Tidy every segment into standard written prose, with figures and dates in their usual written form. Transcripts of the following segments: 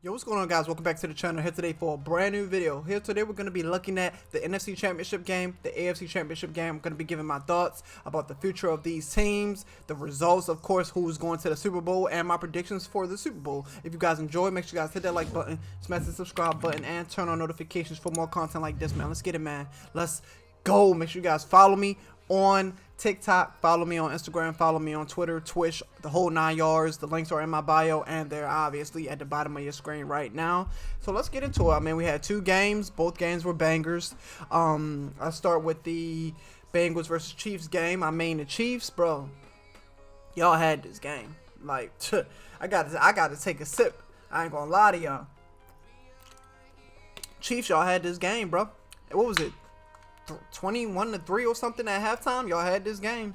Yo, what's going on, guys? Welcome back to the channel. Here today for a brand new video. Here today we're going to be looking at the NFC Championship game, the AFC Championship game. I'm going to be giving my thoughts about the future of these teams, the results, of course, who's going to the Super Bowl, and my predictions for the Super Bowl. If you guys enjoy, make sure you guys hit that like button, smash the subscribe button, and turn on notifications for more content like this, man. Let's get it, man. Let's go. Make sure you guys follow me on TikTok, follow me on Instagram, follow me on Twitter, Twitch, the whole 9 yards. The links are in my bio, and they're obviously at the bottom of your screen right now. So let's get into it. I mean, we had two games. Both games were bangers. I'll start with the Bangles versus Chiefs game. I mean, the Chiefs, bro, y'all had this game. Like, I got to take a sip. I ain't gonna lie to y'all. Chiefs, y'all had this game, bro. What was it? 21-3 or something at halftime. Y'all had this game,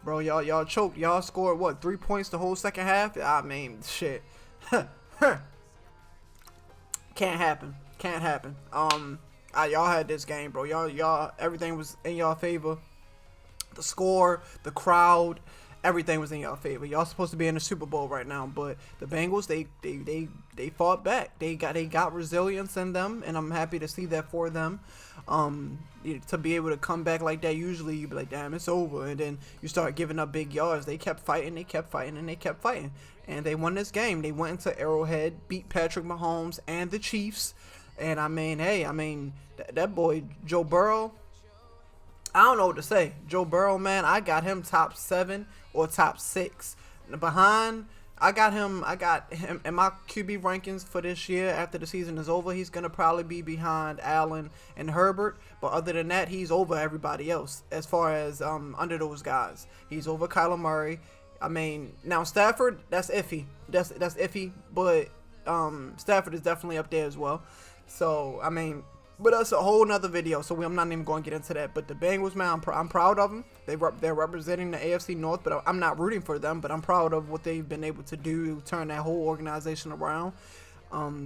bro. Y'all choked. Y'all scored what, 3 points the whole second half? I mean, shit. Can't happen. Y'all had this game, bro. Y'all everything was in y'all favor. The score, the crowd, everything was in y'all favor. Y'all supposed to be in the Super Bowl right now, but the Bengals, they fought back. They got resilience in them, and I'm happy to see that for them. To be able to come back like that, usually you be like, damn, it's over, and then you start giving up big yards. They kept fighting, and they won this game. They went into Arrowhead, beat Patrick Mahomes and the Chiefs, and I mean, hey, that boy Joe Burrow, I don't know what to say. Joe Burrow, man, I got him top 7 or top 6. Behind, I got him in my QB rankings for this year. After the season is over, he's going to probably be behind Allen and Herbert. But other than that, he's over everybody else as far as under those guys. He's over Kyler Murray. I mean, now Stafford, that's iffy. That's iffy, but Stafford is definitely up there as well. So, I mean, but that's a whole nother video, so I'm not even going to get into that. But the Bengals, man, I'm proud of them. They're representing the AFC North, but I'm not rooting for them. But I'm proud of what they've been able to do to turn that whole organization around.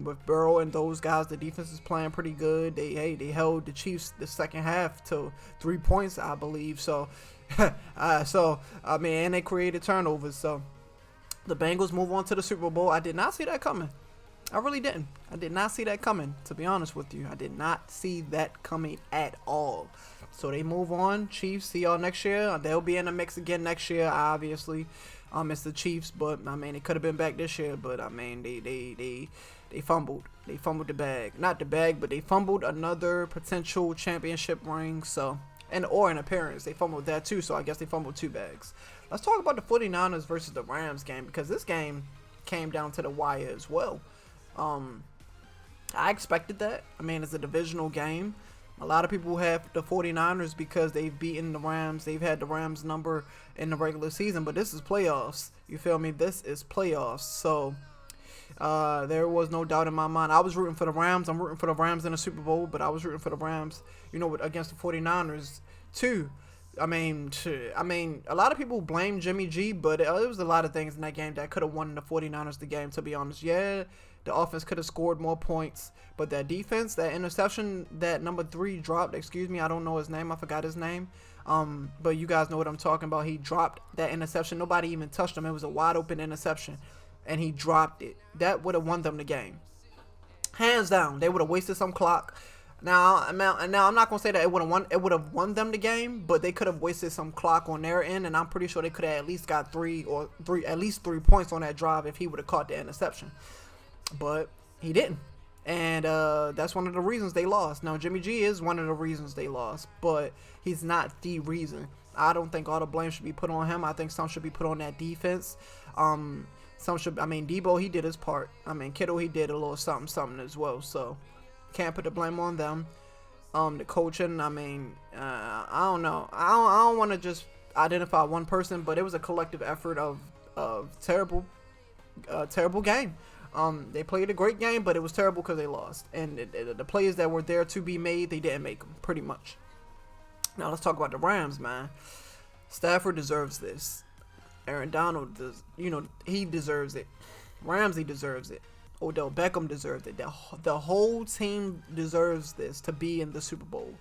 With Burrow and those guys, the defense is playing pretty good. They held the Chiefs the second half to 3 points, I believe. So, I mean, and they created turnovers. So the Bengals move on to the Super Bowl. I did not see that coming. I really didn't. I did not see that coming, to be honest with you. I did not see that coming at all. So they move on. Chiefs, see y'all next year. They'll be in the mix again next year, obviously. It's the Chiefs, but I mean, it could have been back this year, but I mean, they fumbled. They fumbled the bag. Not the bag, but they fumbled another potential championship ring. So, or an appearance. They fumbled that too, so I guess they fumbled 2 bags. Let's talk about the 49ers versus the Rams game, because this game came down to the wire as well. I expected that. I mean, it's a divisional game. A lot of people have the 49ers because they've beaten the Rams. They've had the Rams number in the regular season, but this is playoffs. You feel me? This is playoffs. So, there was no doubt in my mind. I was rooting for the Rams. I'm rooting for the Rams in the Super Bowl, but I was rooting for the Rams, against the 49ers too. I mean, a lot of people blame Jimmy G, but it was a lot of things in that game that could have won the 49ers the game, to be honest. Yeah, the offense could have scored more points, but that defense, that interception that number 3 dropped, I don't know his name. I forgot his name. But you guys know what I'm talking about. He dropped that interception. Nobody even touched him. It was a wide open interception, and he dropped it. That would have won them the game. Hands down. They would have wasted some clock. Now I'm not gonna say that it would have won them the game, but they could have wasted some clock on their end, and I'm pretty sure they could have at least got 3 points on that drive if he would have caught the interception. But he didn't, and that's one of the reasons they lost. Now Jimmy G is one of the reasons they lost, but he's not the reason. I don't think all the blame should be put on him. I think some should be put on that defense. Debo, he did his part. Kittle, he did a little something as well. So can't put the blame on them. The coaching, I don't know. I don't want to just identify one person, but it was a collective effort of terrible game. They played a great game, but it was terrible because they lost. And the players that were there to be made, they didn't make them, pretty much. Now let's talk about the Rams, man. Stafford deserves this. Aaron Donald, he deserves it. Ramsey deserves it. Odell Beckham deserves it. The whole team deserves this, to be in the Super Bowl.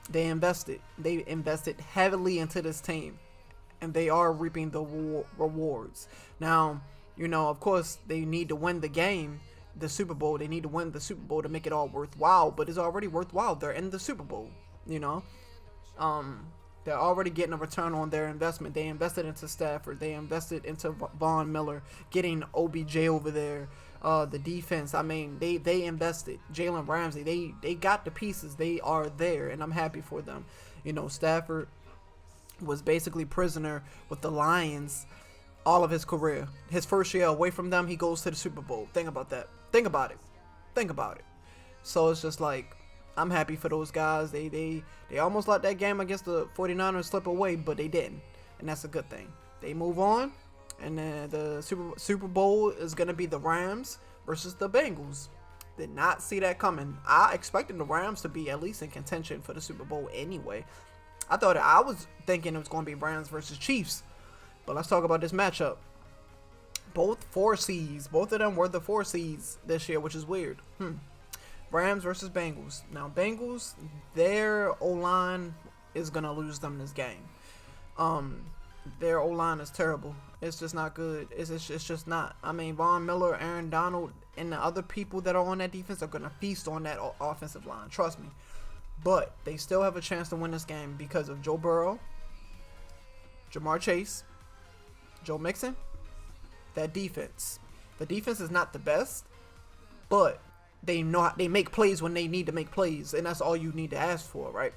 They invested heavily into this team, and they are reaping the rewards. Now, of course, they need to win the game, the Super Bowl. They need to win the Super Bowl to make it all worthwhile. But it's already worthwhile. They're in the Super Bowl. You know, they're already getting a return on their investment. They invested into Stafford. They invested into Von Miller, getting OBJ over there. The defense, I mean, they invested. Jalen Ramsey, they got the pieces. They are there, and I'm happy for them. You know, Stafford was basically prisoner with the Lions all of his career. His first year away from them, he goes to the Super Bowl. Think about that. Think about it. Think about it. So it's just like, I'm happy for those guys. They almost let that game against the 49ers slip away, but they didn't. And that's a good thing. They move on. And then the Super Bowl is going to be the Rams versus the Bengals. Did not see that coming. I expected the Rams to be at least in contention for the Super Bowl anyway. I was thinking it was going to be Rams versus Chiefs. But let's talk about this matchup. Both 4 seeds. Both of them were the 4 seeds this year, which is weird. Rams versus Bengals. Now, Bengals, their O-line is going to lose them this game. Their O-line is terrible. It's just not good. It's just not. I mean, Von Miller, Aaron Donald, and the other people that are on that defense are going to feast on that offensive line. Trust me. But they still have a chance to win this game because of Joe Burrow, Jamar Chase, Joe Mixon, that defense. The defense is not the best, but they make plays when they need to make plays, and that's all you need to ask for, right?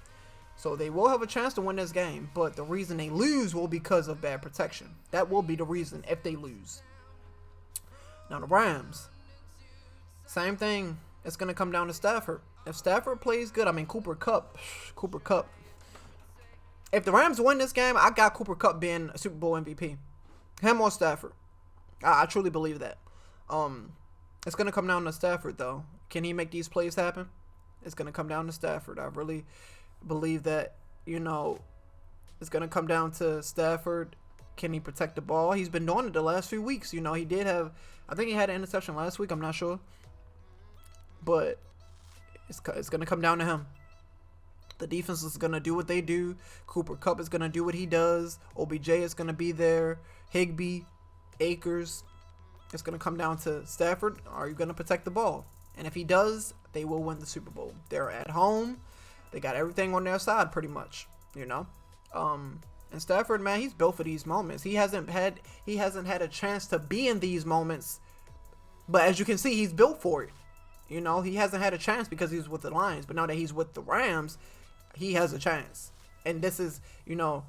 So they will have a chance to win this game, but the reason they lose will be because of bad protection. That will be the reason if they lose. Now the Rams, same thing. It's going to come down to Stafford. If Stafford plays good, I mean Cooper Kupp. If the Rams win this game, I got Cooper Kupp being a Super Bowl MVP. Him or Stafford. I truly believe that. It's going to come down to Stafford, though. Can he make these plays happen? It's going to come down to Stafford. I really believe that, you know, it's going to come down to Stafford. Can he protect the ball? He's been doing it the last few weeks. You know, he did have, I think he had an interception last week. I'm not sure. But it's going to come down to him. The defense is going to do what they do. Cooper Kupp is going to do what he does. OBJ is going to be there. Higbee, Akers. It's going to come down to Stafford. Are you going to protect the ball? And if he does, they will win the Super Bowl. They're at home. They got everything on their side pretty much, you know. And Stafford, man, he's built for these moments. He hasn't had a chance to be in these moments, but as you can see, he's built for it. You know, he hasn't had a chance because he's with the Lions, but now that he's with the Rams, he has a chance. And this is, you know,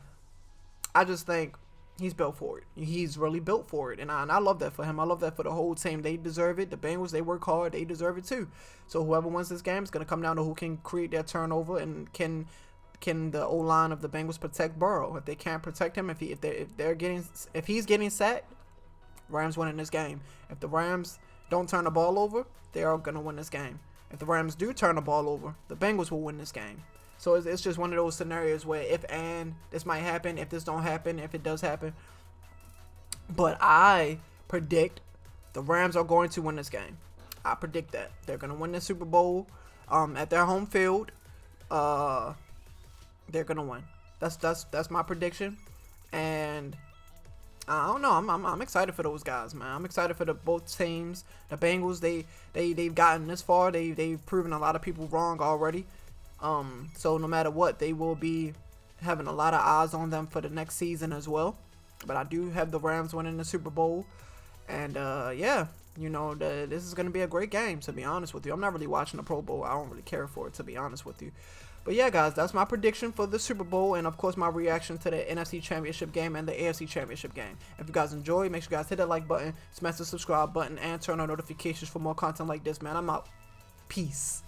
I just think he's built for it. He's really built for it. And I love that for him. I love that for the whole team. They deserve it. The Bengals, they work hard. They deserve it too. So whoever wins this game is going to come down to who can create that turnover and can the O-line of the Bengals protect Burrow. If they can't protect him, if he's getting sacked, Rams winning this game. If the Rams don't turn the ball over, they are going to win this game. If the Rams do turn the ball over, the Bengals will win this game. So it's just one of those scenarios where if and this might happen, if this don't happen, if it does happen. But I predict the Rams are going to win this game. I predict that. They're going to win the Super Bowl at their home field. They're going to win. That's my prediction. And I don't know. I'm excited for those guys, man. I'm excited for both teams. The Bengals, they've gotten this far. They've proven a lot of people wrong already. So no matter what, they will be having a lot of eyes on them for the next season as well. But I do have the Rams winning the Super Bowl. And yeah, you know, this is going to be a great game, to be honest with you. I'm not really watching the Pro Bowl. I don't really care for it, to be honest with you. But yeah, guys, that's my prediction for the Super Bowl, and of course my reaction to the NFC Championship game and the AFC Championship game. If you guys enjoyed, make sure you guys hit that like button, smash the subscribe button, and turn on notifications for more content like this, man. I'm out. Peace.